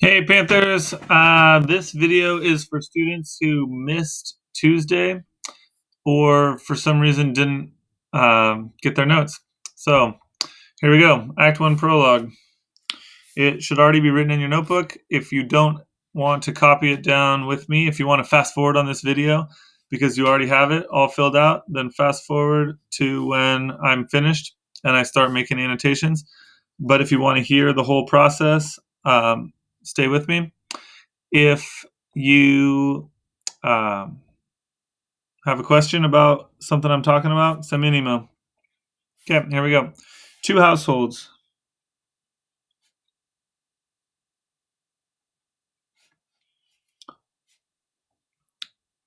Hey Panthers, this video is for students who missed Tuesday or for some reason didn't get their notes. So here we go, Act 1 Prologue. It should already be written in your notebook. If you don't want to copy it down with me, if you want to fast forward on this video because you already have it all filled out, then fast forward to when I'm finished and I start making annotations. But if you want to hear the whole process, stay with me. If you have a question about something I'm talking about, send me an email. Okay, here we go. 2 households.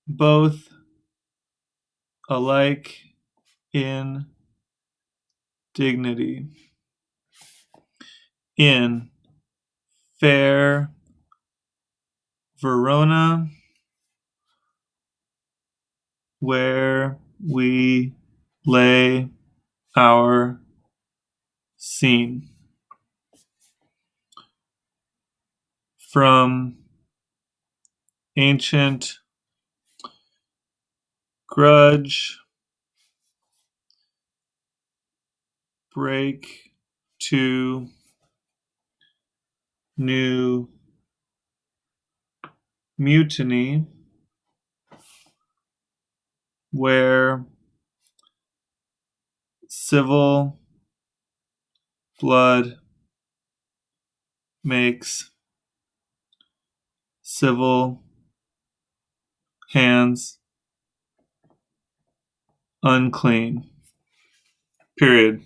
Both alike in dignity. In fair Verona, where we lay our scene. From ancient grudge, break to new mutiny, where civil blood makes civil hands unclean. Period.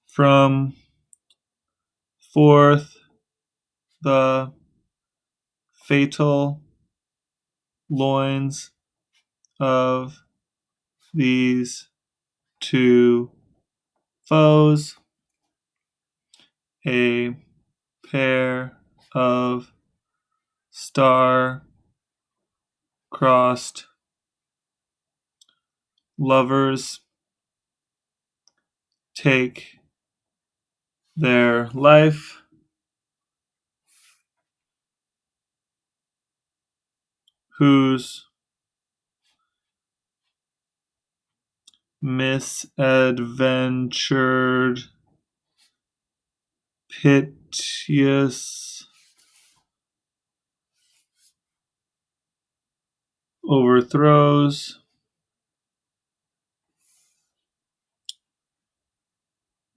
From forth the fatal loins of these 2 foes, a pair of star-crossed lovers take their life, whose misadventured, piteous overthrows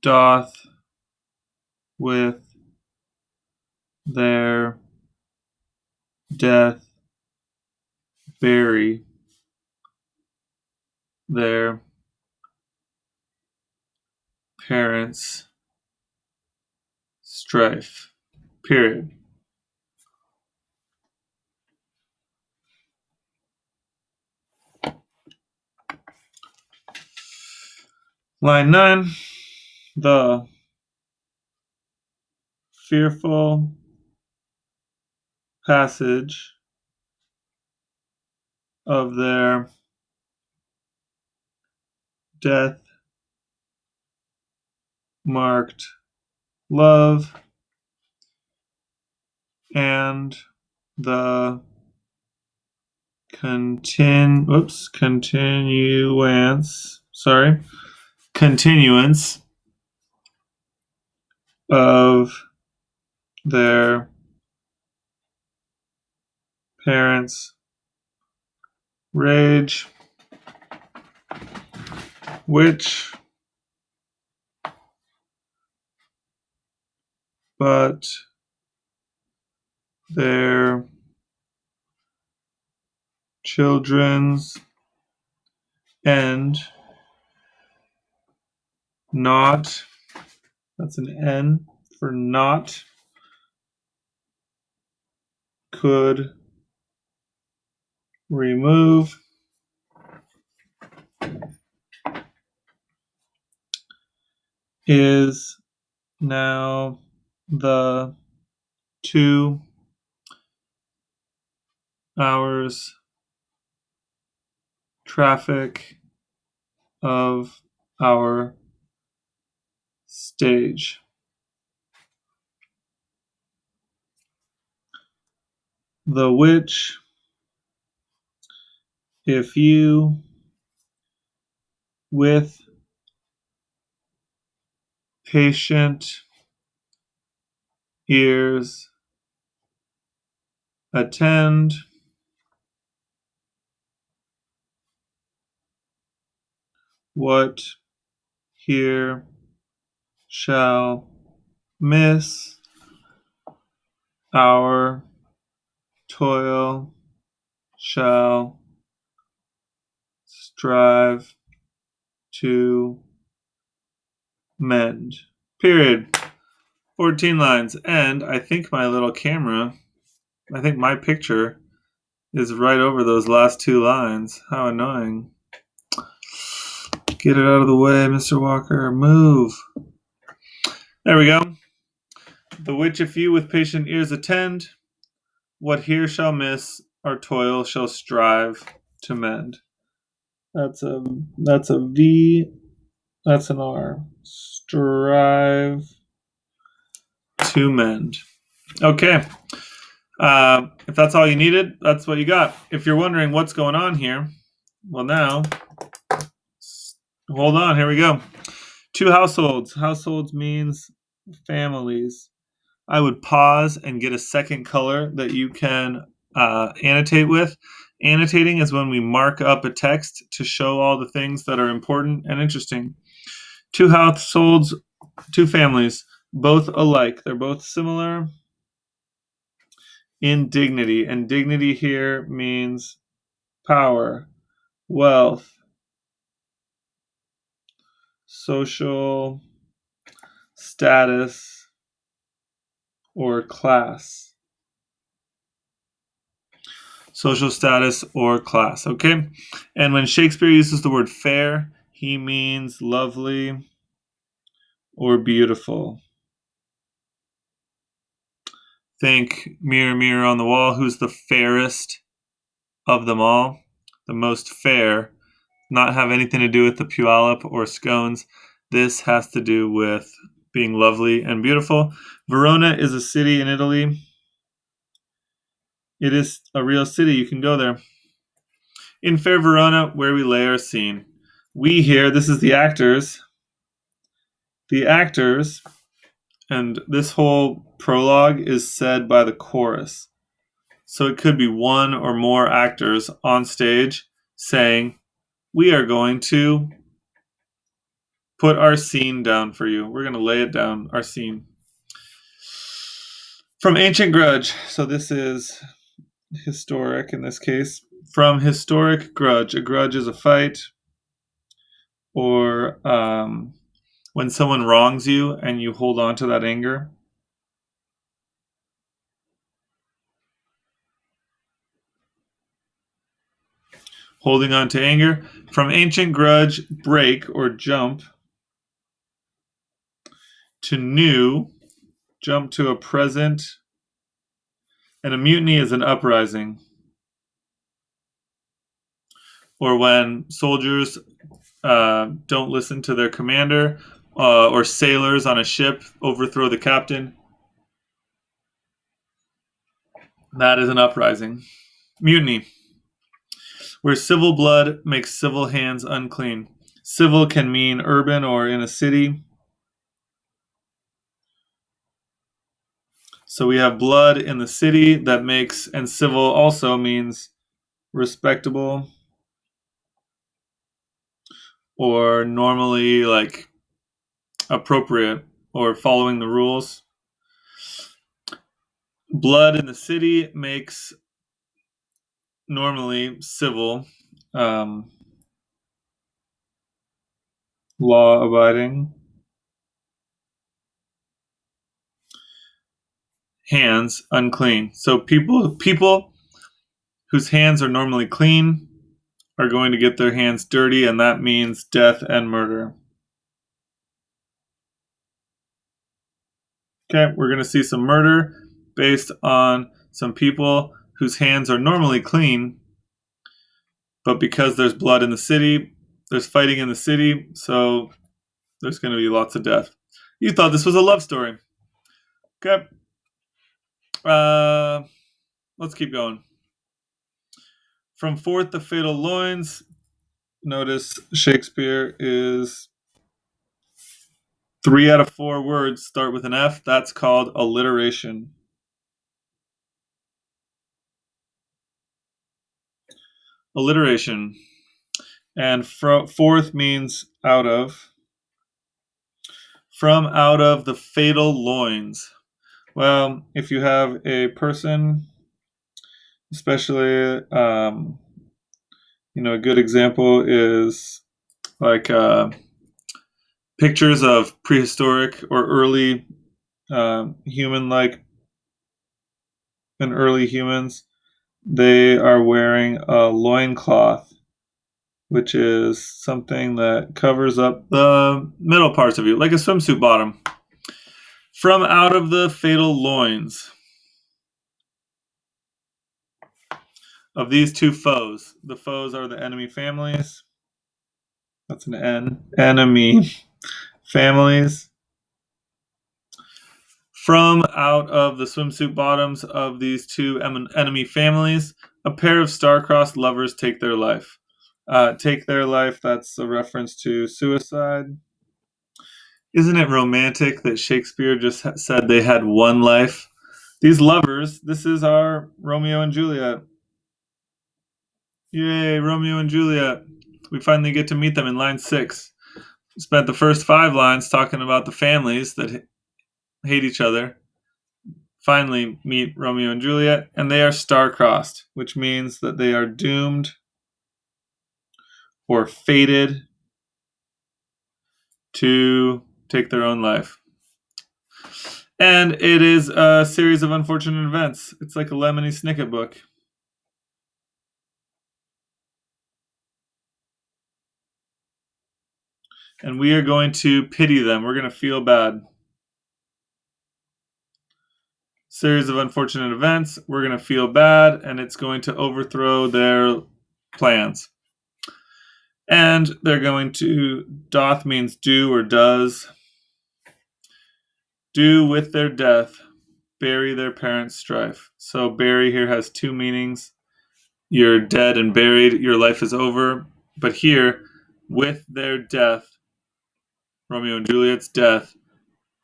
doth with their death bury their parents' strife. Period. Line 9. The fearful passage of their death marked love and the continuance of their parents' rage, which but their children's end not, that's an N for not, could remove, is now the 2 hours traffic of our stage. The which, if you with patient ears attend, what here shall miss our toil shall strive to mend. Period. 14 lines. And I think my little camera, I think my picture is right over those last 2 lines. How annoying. Get it out of the way, Mr. Walker. Move. There we go. The which if you with patient ears attend, what here shall miss, our toil shall strive to mend. That's a V, that's an R. Strive to mend. Okay. If that's all you needed, that's what you got. If you're wondering what's going on here, well now, hold on, here we go. 2 households. Households means families. I would pause and get a second color that you can annotate with. Annotating is when we mark up a text to show all the things that are important and interesting. 2 households, 2 families, both alike. They're both similar in dignity. And dignity here means power, wealth, social status, or class. Social status or class, okay? And when Shakespeare uses the word fair, he means lovely or beautiful. Think mirror, mirror on the wall, who's the fairest of them all? The most fair. Not have anything to do with the Puyallup or scones. This has to do with being lovely and beautiful. Verona is a city in Italy. It is a real city. You can go there. In fair Verona, where we lay our scene. We here, this is the actors. The actors, and this whole prologue is said by the chorus. So it could be one or more actors on stage saying, we are going to put our scene down for you. We're going to lay it down, our scene. From Ancient Grudge. So this is historic in this case. From historic grudge. A grudge is a fight or when someone wrongs you and you hold on to that anger. Holding on to anger. From ancient grudge, break or jump to new, jump to a present, and a mutiny is an uprising. Or when soldiers don't listen to their commander, or sailors on a ship overthrow the captain, that is an uprising. Mutiny, where civil blood makes civil hands unclean. Civil can mean urban or in a city. So we have blood in the city that makes, and civil also means respectable or normally like appropriate or following the rules. Blood in the city makes normally civil, law abiding. Hands unclean. So people whose hands are normally clean are going to get their hands dirty, and that means death and murder. Okay, we're going to see some murder based on some people whose hands are normally clean, but because there's blood in the city, there's fighting in the city, so there's going to be lots of death. You thought this was a love story. Okay. Let's keep going. From forth the fatal loins. Notice Shakespeare is 3 out of 4 words start with an F. That's called alliteration. Alliteration. And forth means out of. From out of the fatal loins. Well, if you have a person, especially, a good example is like pictures of prehistoric or early human-like and early humans. They are wearing a loincloth, which is something that covers up the middle parts of you, like a swimsuit bottom. From out of the fatal loins of these two foes. The foes are the enemy families. That's an N. Enemy families. From out of the swimsuit bottoms of these two enemy families, a pair of star-crossed lovers take their life. Take their life, that's a reference to suicide. Isn't it romantic that Shakespeare just said they had one life? These lovers, this is our Romeo and Juliet. Yay, Romeo and Juliet. We finally get to meet them in line 6. We spent the first 5 lines talking about the families that hate each other. Finally meet Romeo and Juliet, and they are star-crossed, which means that they are doomed or fated to take their own life. And it is a series of unfortunate events. It's like a Lemony Snicket book. And we are going to pity them. We're going to feel bad. Series of unfortunate events. We're going to feel bad, and it's going to overthrow their plans. And they're going to, doth means do or does, do with their death, bury their parents' strife. So bury here has 2 meanings. You're dead and buried, your life is over. But here, with their death, Romeo and Juliet's death,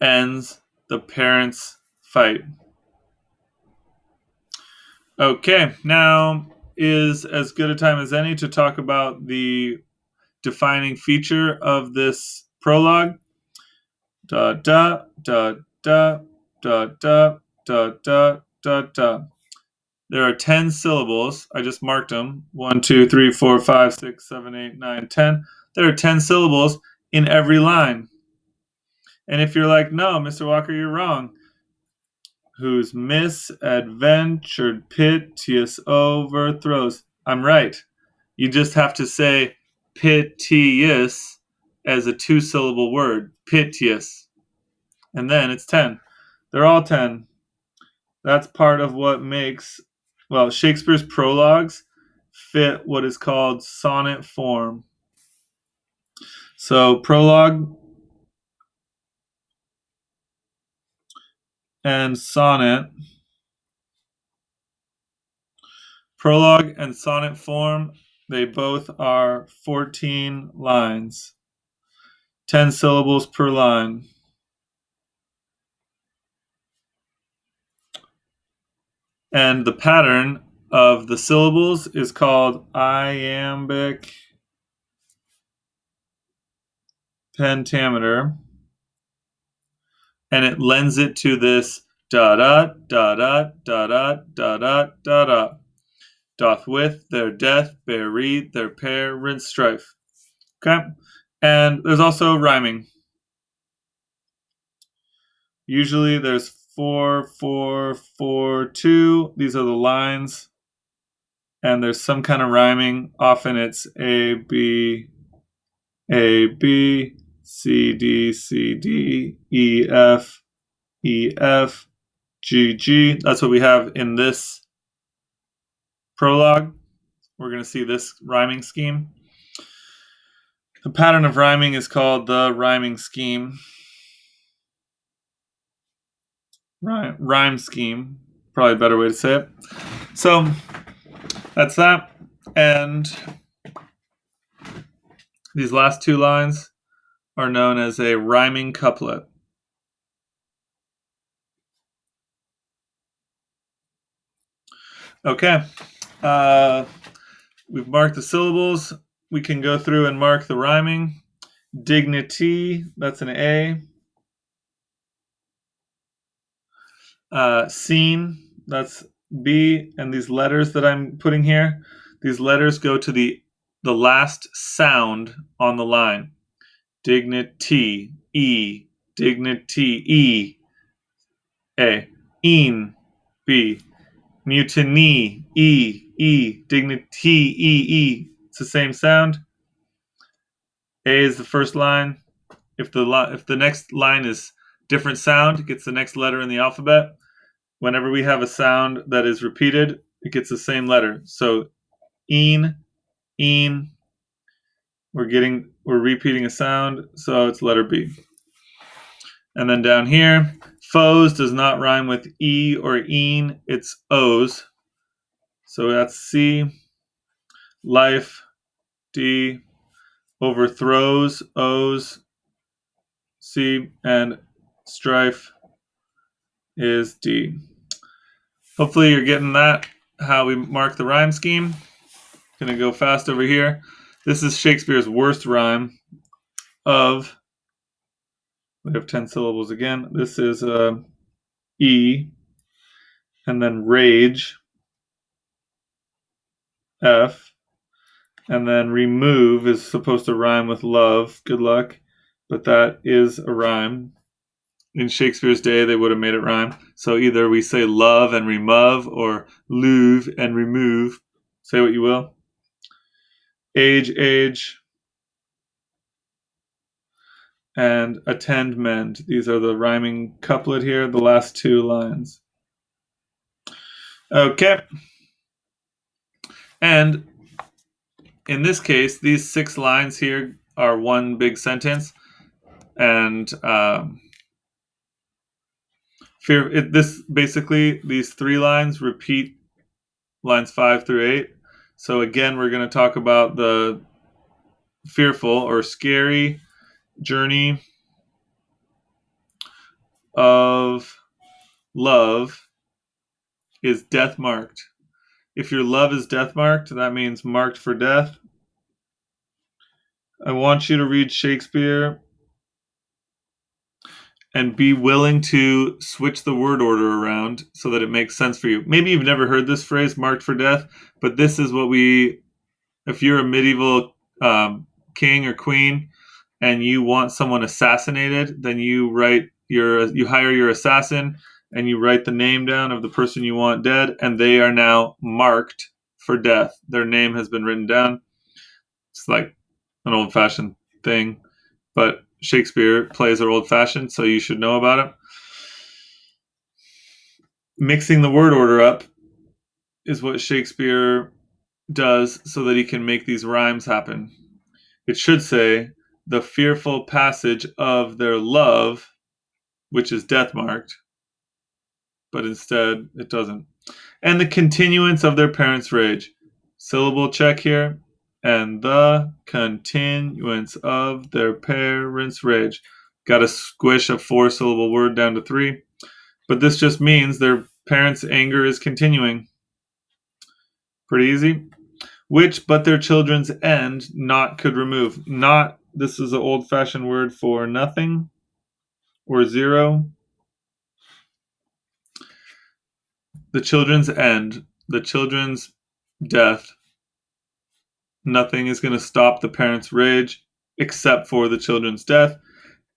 ends the parents' fight. Okay, now is as good a time as any to talk about the defining feature of this prologue. Da da da da da da da da da da. There are 10 syllables. I just marked them. 1, 2, 3, 4, 5, 6, 7, 8, 9, 10. There are 10 syllables in every line. And if you're like, no, Mr. Walker, you're wrong. Whose misadventured piteous overthrows. I'm right. You just have to say piteous as a 2-syllable word. Piteous. And then it's 10. They're all 10. That's part of what makes, Shakespeare's prologues fit what is called sonnet form. So prologue and sonnet. Prologue and sonnet form, they both are 14 lines, 10 syllables per line. And the pattern of the syllables is called iambic pentameter. And it lends it to this da da da da da da da da da da. Doth with their death bury their parents' strife. Okay? And there's also rhyming. Usually there's 4, 4, 4, 2. These are the lines. And there's some kind of rhyming. Often it's A, B, C, D, C, D, E, F, E, F, G, G. That's what we have in this prologue. We're going to see this rhyming scheme. The pattern of rhyming is called the rhyming scheme. rhyme scheme. Probably a better way to say it. So that's that. And these last two lines are known as a rhyming couplet. Okay. We've marked the syllables. We can go through and mark the rhyming. Dignity, that's an A. Scene, that's B. And these letters that I'm putting here, these letters go to the last sound on the line. Dignity, E. Dignity, E. A. Een, B. Mutiny, E. E. Dignity, E. E. It's the same sound. A is the first line. If the next line is different sound, it gets the next letter in the alphabet. Whenever we have a sound that is repeated, it gets the same letter. So een, we're repeating a sound, so it's letter B. And then down here, foes does not rhyme with E or een, it's O's. So that's C. Life, D. Overthrows, O's, C. And strife is D. Hopefully you're getting that, how we mark the rhyme scheme. Gonna go fast over here. This is Shakespeare's worst rhyme of, we have 10 syllables again. This is E, and then rage, F, and then remove is supposed to rhyme with love. Good luck. But that is a rhyme. In Shakespeare's day, they would have made it rhyme. So either we say love and remove, or luve and remove. Say what you will. Age, and attend, mend. These are the rhyming couplet here, the last two lines. Okay. And in this case, these 6 lines here are one big sentence. And these 3 lines repeat lines 5 through 8. So again, we're going to talk about the fearful or scary journey of love is death marked. If your love is death marked, that means marked for death. I want you to read Shakespeare and be willing to switch the word order around so that it makes sense for you. Maybe you've never heard this phrase, marked for death, but this is what if you're a medieval king or queen and you want someone assassinated, then you hire your assassin and you write the name down of the person you want dead, and they are now marked for death. Their name has been written down. It's like an old-fashioned thing, but Shakespeare plays are old-fashioned, so you should know about it. Mixing the word order up is what Shakespeare does so that he can make these rhymes happen. It should say, the fearful passage of their love, which is death marked, but instead it doesn't. And the continuance of their parents' rage. Syllable check here. And the continuance of their parents' rage. Got to squish a 4-syllable word down to 3. But this just means their parents' anger is continuing. Pretty easy. Which but their children's end not could remove. Not, this is an old-fashioned word for nothing or 0. The children's end, the children's death. Nothing is going to stop the parents' rage except for the children's death.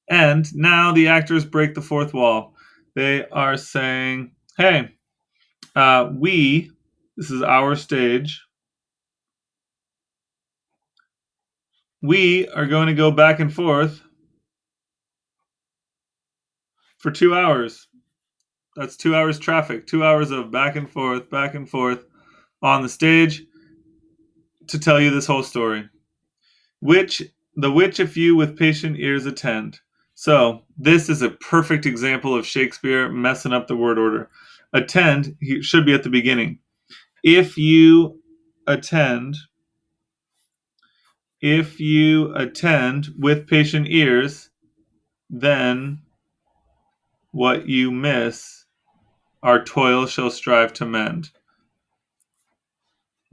And now the actors break the 4th wall. They are saying, hey, this is our stage. We are going to go back and forth for 2 hours. That's 2 hours traffic, 2 hours of back and forth on the stage to tell you this whole story. The which if you with patient ears attend. So this is a perfect example of Shakespeare messing up the word order. Attend should be at the beginning. If you attend with patient ears, then what you miss, our toil shall strive to mend.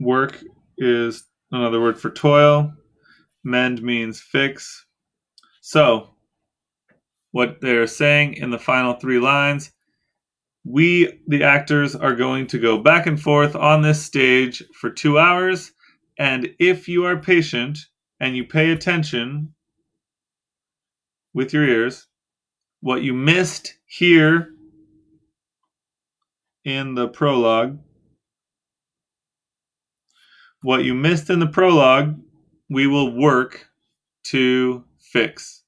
Work is another word for toil. Mend means fix. So, what they're saying in the final 3 lines, we, the actors, are going to go back and forth on this stage for 2 hours. And if you are patient and you pay attention with your ears, what you missed here in the prologue, we will work to fix.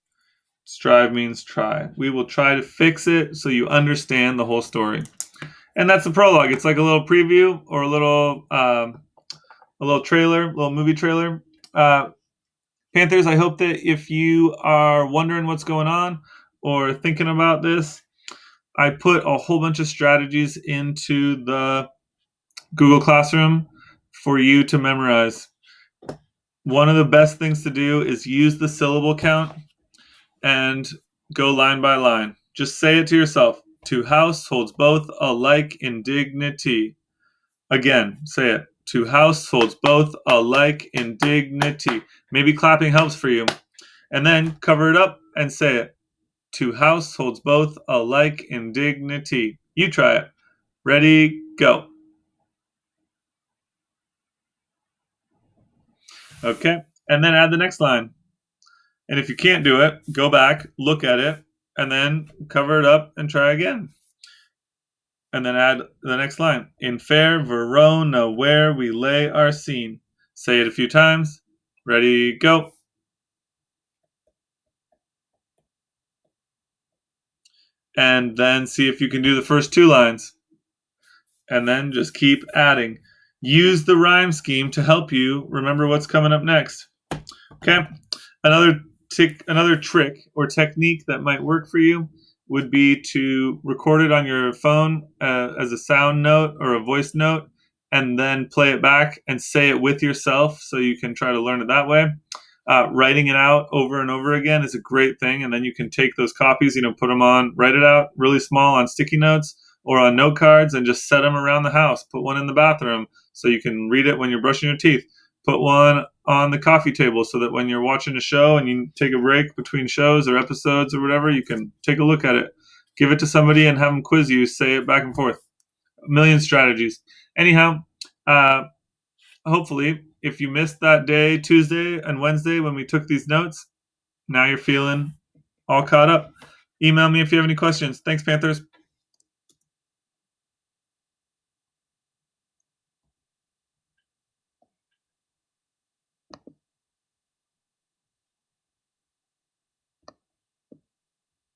Strive means try. We will try to fix it so you understand the whole story. And that's the prologue. It's like a little preview or a little trailer, a little movie trailer. Panthers, I hope that if you are wondering what's going on or thinking about this, I put a whole bunch of strategies into the Google Classroom for you to memorize. One of the best things to do is use the syllable count and go line by line. Just say it to yourself. To house holds both alike in dignity. Again, say it. To house holds both alike in dignity. Maybe clapping helps for you. And then cover it up and say it. To house holds both alike in dignity. You try it. Ready, go. Okay. And then add the next line. And if you can't do it, go back, look at it, and then cover it up and try again. And then add the next line. In fair Verona, where we lay our scene. Say it a few times. Ready, go. And then see if you can do the first 2 lines. And then just keep adding. Use the rhyme scheme to help you remember what's coming up next. Okay? Another trick or technique that might work for you would be to record it on your phone as a sound note or a voice note, and then play it back and say it with yourself so you can try to learn it that way. Writing it out over and over again is a great thing, and then you can take those copies, put them on, write it out really small on sticky notes or on note cards and just set them around the house. Put one in the bathroom so you can read it when you're brushing your teeth. Put one on the coffee table so that when you're watching a show and you take a break between shows or episodes or whatever, you can take a look at it. Give it to somebody and have them quiz you. Say it back and forth. A million strategies. Anyhow, hopefully, if you missed that day, Tuesday and Wednesday, when we took these notes, now you're feeling all caught up. Email me if you have any questions. Thanks, Panthers.